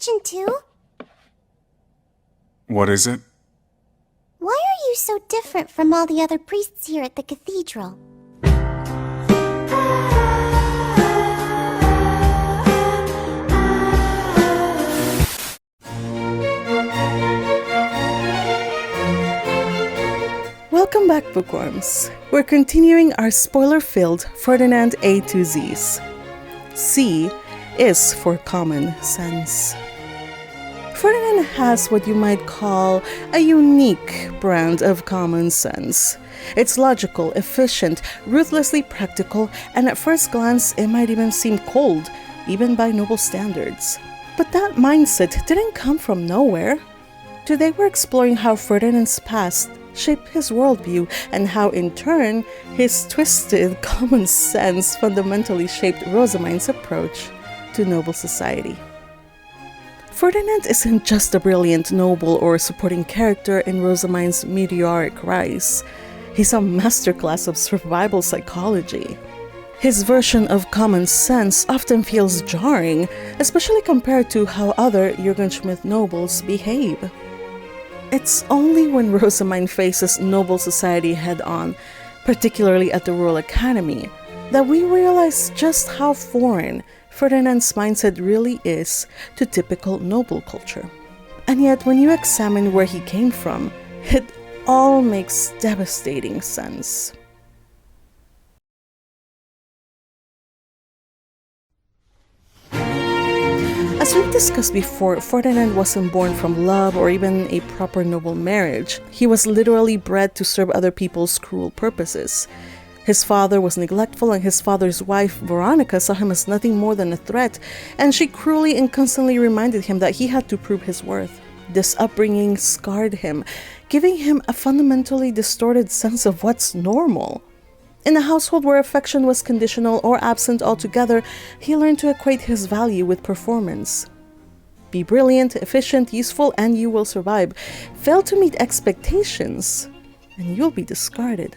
question too. What is it? Why are you so different from all the other priests here at the cathedral? Welcome back, Bookworms. We're continuing our spoiler-filled Ferdinand A to Z's. C is for common sense. Ferdinand has what you might call a unique brand of common sense. It's logical, efficient, ruthlessly practical, and at first glance it might even seem cold, even by noble standards. But that mindset didn't come from nowhere. Today we're exploring how Ferdinand's past shaped his worldview and how, in turn, his twisted common sense fundamentally shaped Rosamine's approach to noble society. Ferdinand isn't just a brilliant noble or supporting character in Rosamine's meteoric rise. He's a masterclass of survival psychology. His version of common sense often feels jarring, especially compared to how other Yurgenschmidt nobles behave. It's only when Rosamine faces noble society head-on, particularly at the Royal Academy, that we realize just how foreign Ferdinand's mindset really is to typical noble culture. And yet, when you examine where he came from, it all makes devastating sense. As we've discussed before, Ferdinand wasn't born from love or even a proper noble marriage. He was literally bred to serve other people's cruel purposes. His father was neglectful, and his father's wife, Veronica, saw him as nothing more than a threat, and she cruelly and constantly reminded him that he had to prove his worth. This upbringing scarred him, giving him a fundamentally distorted sense of what's normal. In a household where affection was conditional or absent altogether, he learned to equate his value with performance. Be brilliant, efficient, useful, and you will survive. Fail to meet expectations, and you'll be discarded.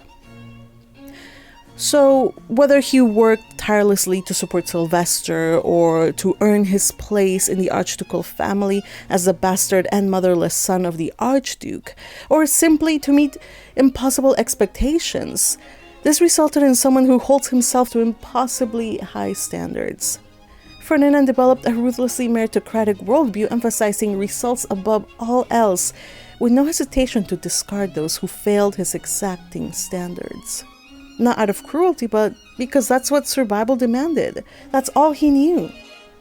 So, whether he worked tirelessly to support Sylvester or to earn his place in the archducal family as the bastard and motherless son of the archduke, or simply to meet impossible expectations, this resulted in someone who holds himself to impossibly high standards. Ferdinand developed a ruthlessly meritocratic worldview emphasizing results above all else, with no hesitation to discard those who failed his exacting standards. Not out of cruelty, but because that's what survival demanded. That's all he knew.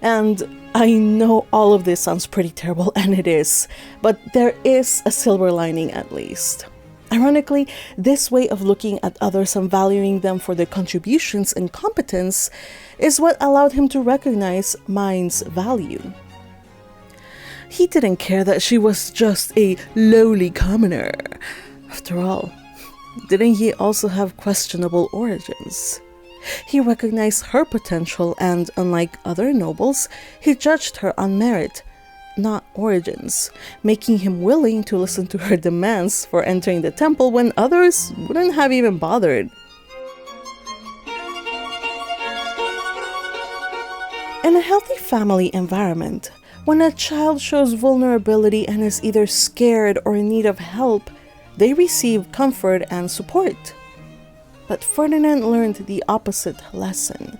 And I know all of this sounds pretty terrible, and it is, but there is a silver lining at least. Ironically, this way of looking at others and valuing them for their contributions and competence is what allowed him to recognize Mine's value. He didn't care that she was just a lowly commoner. After all, didn't he also have questionable origins? He recognized her potential and, unlike other nobles, he judged her on merit, not origins, making him willing to listen to her demands for entering the temple when others wouldn't have even bothered. In a healthy family environment, when a child shows vulnerability and is either scared or in need of help, they receive comfort and support. But Ferdinand learned the opposite lesson.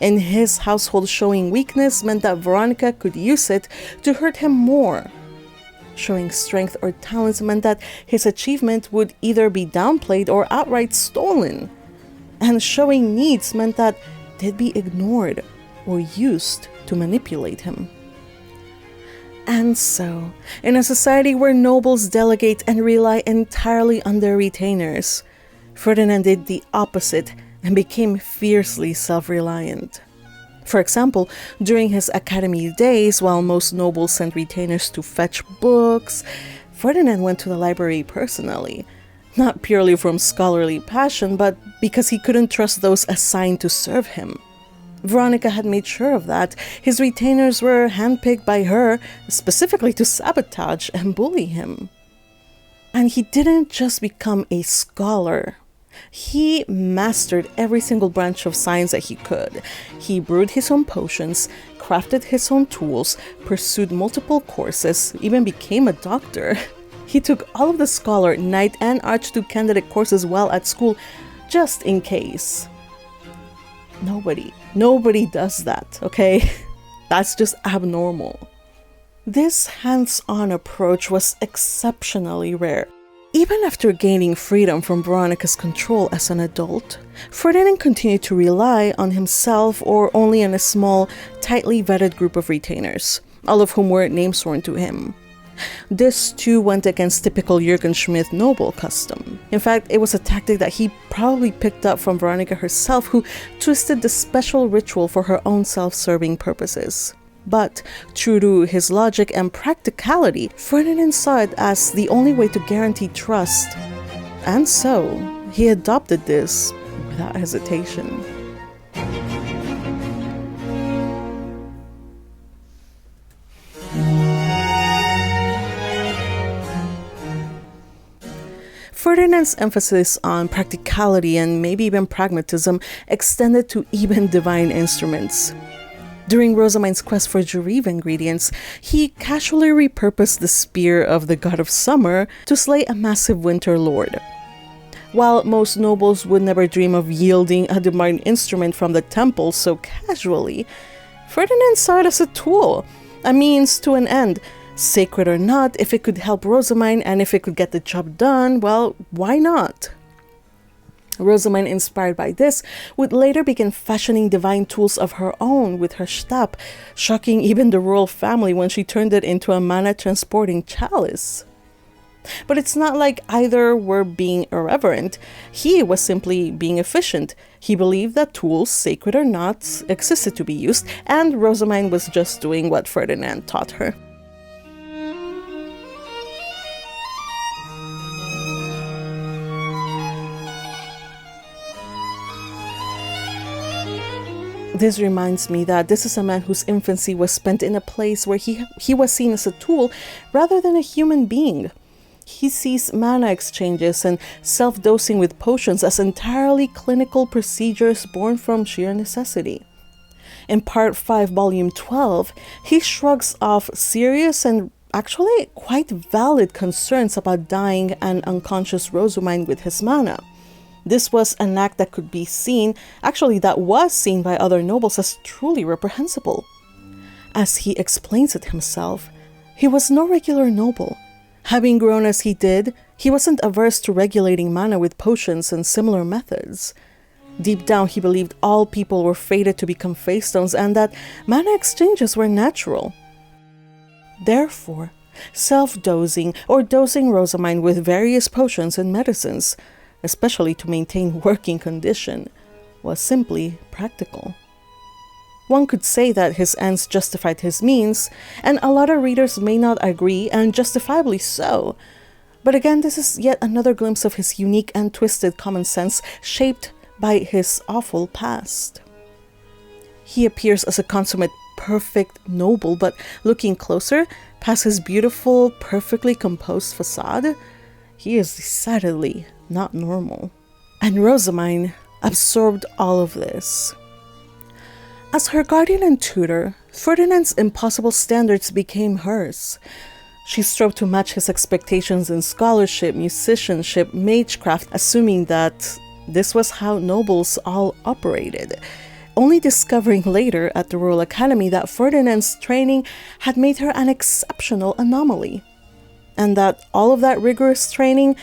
In his household, showing weakness meant that Veronica could use it to hurt him more. Showing strength or talents meant that his achievement would either be downplayed or outright stolen. And showing needs meant that they'd be ignored or used to manipulate him. And so, in a society where nobles delegate and rely entirely on their retainers, Ferdinand did the opposite and became fiercely self-reliant. For example, during his academy days, while most nobles sent retainers to fetch books, Ferdinand went to the library personally, not purely from scholarly passion, but because he couldn't trust those assigned to serve him. Veronica had made sure of that. His retainers were handpicked by her specifically to sabotage and bully him. And he didn't just become a scholar. He mastered every single branch of science that he could. He brewed his own potions, crafted his own tools, pursued multiple courses, even became a doctor. He took all of the scholar, knight, and archduke candidate courses while at school, just in case. Nobody does that, okay? That's just abnormal. This hands-on approach was exceptionally rare. Even after gaining freedom from Veronica's control as an adult, Ferdinand continued to rely on himself or only on a small, tightly vetted group of retainers, all of whom were name-sworn to him. This too went against typical Yurgenschmidt noble custom. In fact, it was a tactic that he probably picked up from Veronica herself, who twisted the special ritual for her own self-serving purposes. But, true to his logic and practicality, Ferdinand saw it as the only way to guarantee trust. And so, he adopted this without hesitation. Ferdinand's emphasis on practicality and maybe even pragmatism extended to even divine instruments. During Rosamine's quest for Jarive ingredients, he casually repurposed the spear of the god of summer to slay a massive winter lord. While most nobles would never dream of yielding a divine instrument from the temple so casually, Ferdinand saw it as a tool, a means to an end. Sacred or not, if it could help Rosamine and if it could get the job done, well, why not? Rosamine, inspired by this, would later begin fashioning divine tools of her own with her stab, shocking even the royal family when she turned it into a mana-transporting chalice. But it's not like either were being irreverent. He was simply being efficient. He believed that tools, sacred or not, existed to be used, and Rosamine was just doing what Ferdinand taught her. This reminds me that this is a man whose infancy was spent in a place where he was seen as a tool rather than a human being. He sees mana exchanges and self-dosing with potions as entirely clinical procedures born from sheer necessity. In Part 5, Volume 12, he shrugs off serious and actually quite valid concerns about dying an unconscious Rosamine with his mana. This was an act that could be seen, that was seen by other nobles as truly reprehensible. As he explains it himself, he was no regular noble. Having grown as he did, he wasn't averse to regulating mana with potions and similar methods. Deep down, he believed all people were fated to become face stones and that mana exchanges were natural. Therefore, self-dosing or dosing Rosamine with various potions and medicines, especially to maintain working condition, was simply practical. One could say that his ends justified his means, and a lot of readers may not agree, and justifiably so. But again, this is yet another glimpse of his unique and twisted common sense shaped by his awful past. He appears as a consummate perfect noble, but looking closer, past his beautiful, perfectly composed facade, he is decidedly not normal. And Rosamine absorbed all of this. As her guardian and tutor, Ferdinand's impossible standards became hers. She strove to match his expectations in scholarship, musicianship, magecraft, assuming that this was how nobles all operated, only discovering later at the Royal Academy that Ferdinand's training had made her an exceptional anomaly, and that all of that rigorous training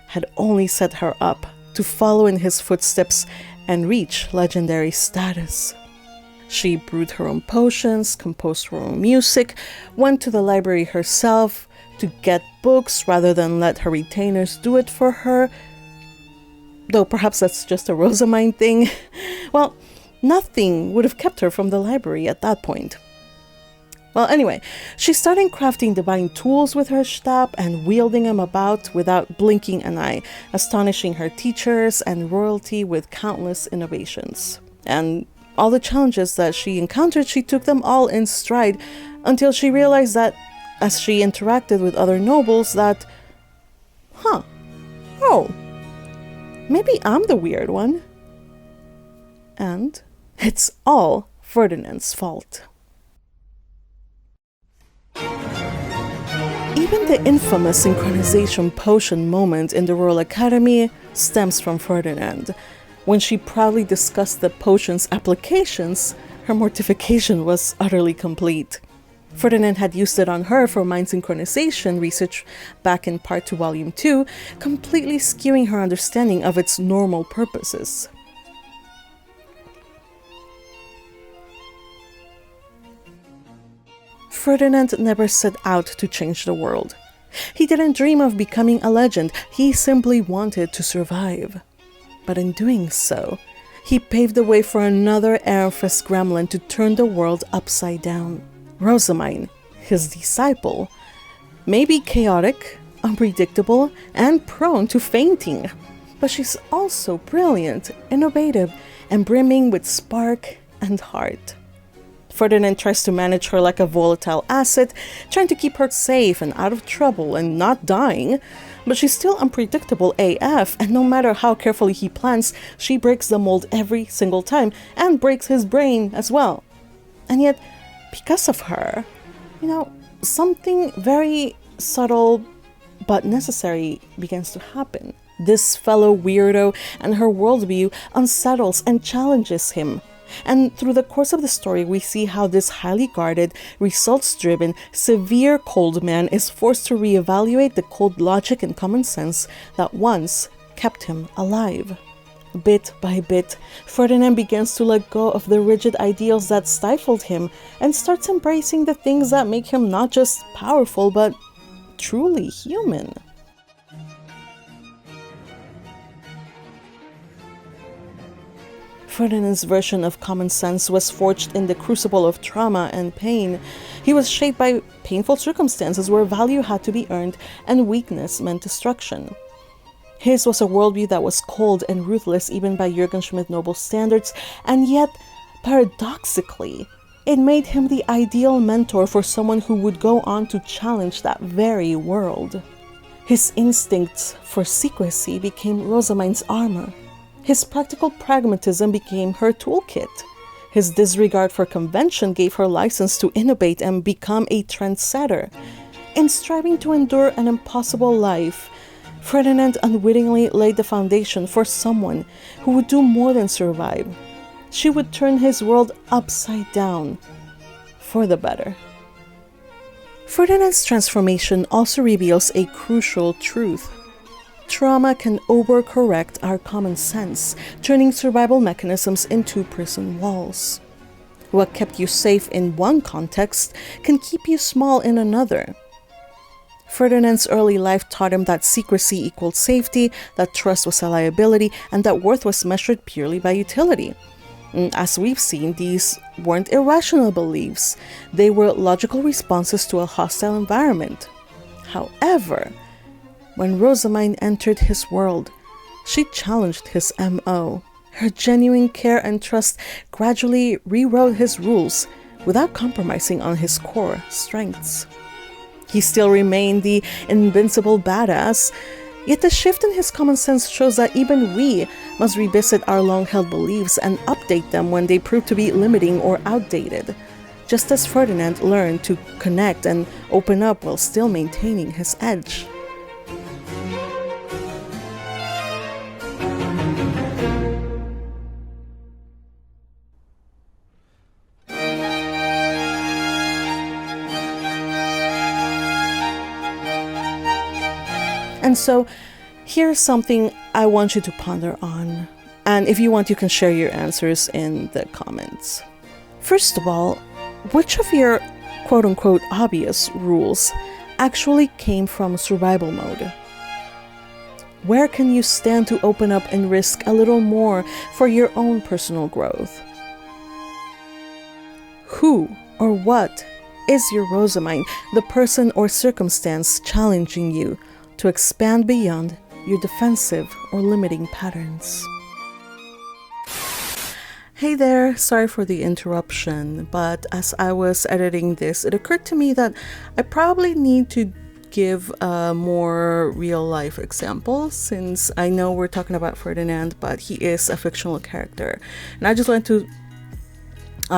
had only set her up to follow in his footsteps and reach legendary status. She brewed her own potions, composed her own music, went to the library herself to get books rather than let her retainers do it for her. Though perhaps that's just a Rosamine thing. Well, nothing would have kept her from the library at that point. Well, anyway, she started crafting divine tools with her stab and wielding them about without blinking an eye, astonishing her teachers and royalty with countless innovations. And all the challenges that she encountered, she took them all in stride until she realized that as she interacted with other nobles that, maybe I'm the weird one. And it's all Ferdinand's fault. Even the infamous synchronization potion moment in the Royal Academy stems from Ferdinand. When she proudly discussed the potion's applications, her mortification was utterly complete. Ferdinand had used it on her for mind synchronization research back in Part 2, Volume 2, completely skewing her understanding of its normal purposes. Ferdinand never set out to change the world. He didn't dream of becoming a legend, he simply wanted to survive. But in doing so, he paved the way for another Ehrenfest gremlin to turn the world upside down. Rosamine, his disciple, may be chaotic, unpredictable, and prone to fainting, but she's also brilliant, innovative, and brimming with spark and heart. Ferdinand tries to manage her like a volatile asset, trying to keep her safe and out of trouble and not dying, but she's still unpredictable AF, and no matter how carefully he plans, she breaks the mold every single time, and breaks his brain as well. And yet, because of her, something very subtle but necessary begins to happen. This fellow weirdo and her worldview unsettles and challenges him. And through the course of the story, we see how this highly guarded, results-driven, severe cold man is forced to reevaluate the cold logic and common sense that once kept him alive. Bit by bit, Ferdinand begins to let go of the rigid ideals that stifled him and starts embracing the things that make him not just powerful, but truly human. Ferdinand's version of common sense was forged in the crucible of trauma and pain. He was shaped by painful circumstances where value had to be earned and weakness meant destruction. His was a worldview that was cold and ruthless even by Yurgenschmidt noble standards, and yet, paradoxically, it made him the ideal mentor for someone who would go on to challenge that very world. His instincts for secrecy became Rosamine's armor. His practical pragmatism became her toolkit. His disregard for convention gave her license to innovate and become a trendsetter. In striving to endure an impossible life, Ferdinand unwittingly laid the foundation for someone who would do more than survive. She would turn his world upside down, for the better. Ferdinand's transformation also reveals a crucial truth. Trauma can overcorrect our common sense, turning survival mechanisms into prison walls. What kept you safe in one context can keep you small in another. Ferdinand's early life taught him that secrecy equaled safety, that trust was a liability, and that worth was measured purely by utility. As we've seen, these weren't irrational beliefs. They were logical responses to a hostile environment. However, when Rosamine entered his world, she challenged his MO. Her genuine care and trust gradually rewrote his rules without compromising on his core strengths. He still remained the invincible badass, yet the shift in his common sense shows that even we must revisit our long-held beliefs and update them when they prove to be limiting or outdated, just as Ferdinand learned to connect and open up while still maintaining his edge. And so, here's something I want you to ponder on. And if you want, you can share your answers in the comments. First of all, which of your quote-unquote obvious rules actually came from survival mode? Where can you stand to open up and risk a little more for your own personal growth? Who or what is your Rosamine, the person or circumstance challenging you to expand beyond your defensive or limiting patterns? Hey there, sorry for the interruption, but as I was editing this, it occurred to me that I probably need to give a more real life example, since I know we're talking about Ferdinand, but he is a fictional character. And I just want to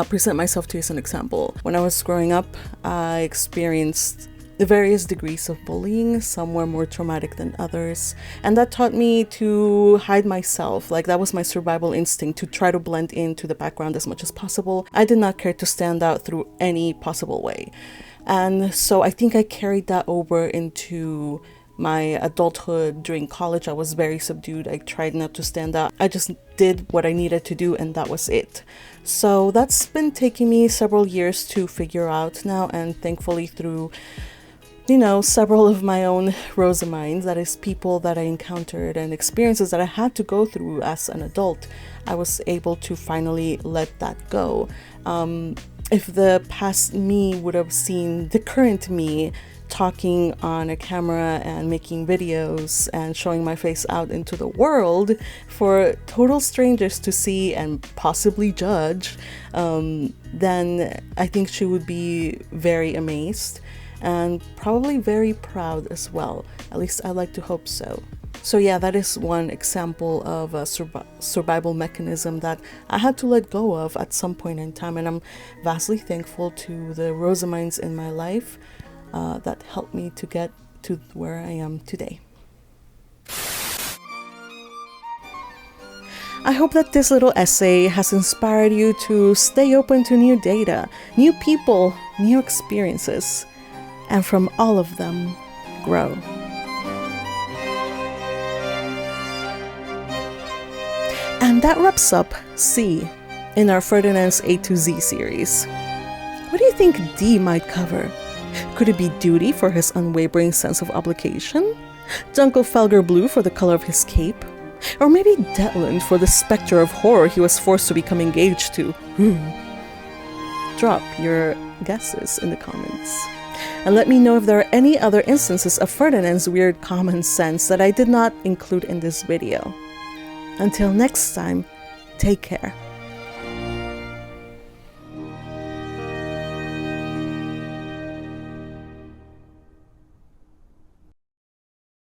present myself to you as an example. When I was growing up, I experienced the various degrees of bullying. Some were more traumatic than others, and that taught me to hide myself. Like, that was my survival instinct, to try to blend into the background as much as possible. I did not care to stand out through any possible way, and so I think I carried that over into my adulthood. During college, I was very subdued. I tried not to stand out. I just did what I needed to do, and that was it. So that's been taking me several years to figure out now, and thankfully through several of my own Rosaminds, that is, people that I encountered and experiences that I had to go through as an adult, I was able to finally let that go. If the past me would have seen the current me talking on a camera and making videos and showing my face out into the world for total strangers to see and possibly judge, then I think she would be very amazed and probably very proud as well. At least I like to hope so. So yeah, that is one example of a survival mechanism that I had to let go of at some point in time, and I'm vastly thankful to the Rosaminds in my life that helped me to get to where I am today. I hope that this little essay has inspired you to stay open to new data, new people, new experiences, and from all of them, grow. And that wraps up C in our Ferdinand's A to Z series. What do you think D might cover? Could it be duty for his unwavering sense of obligation? Dunkelfelger blue for the color of his cape? Or maybe Detland for the specter of horror he was forced to become engaged to? Drop your guesses in the comments. And let me know if there are any other instances of Ferdinand's weird common sense that I did not include in this video. Until next time, take care.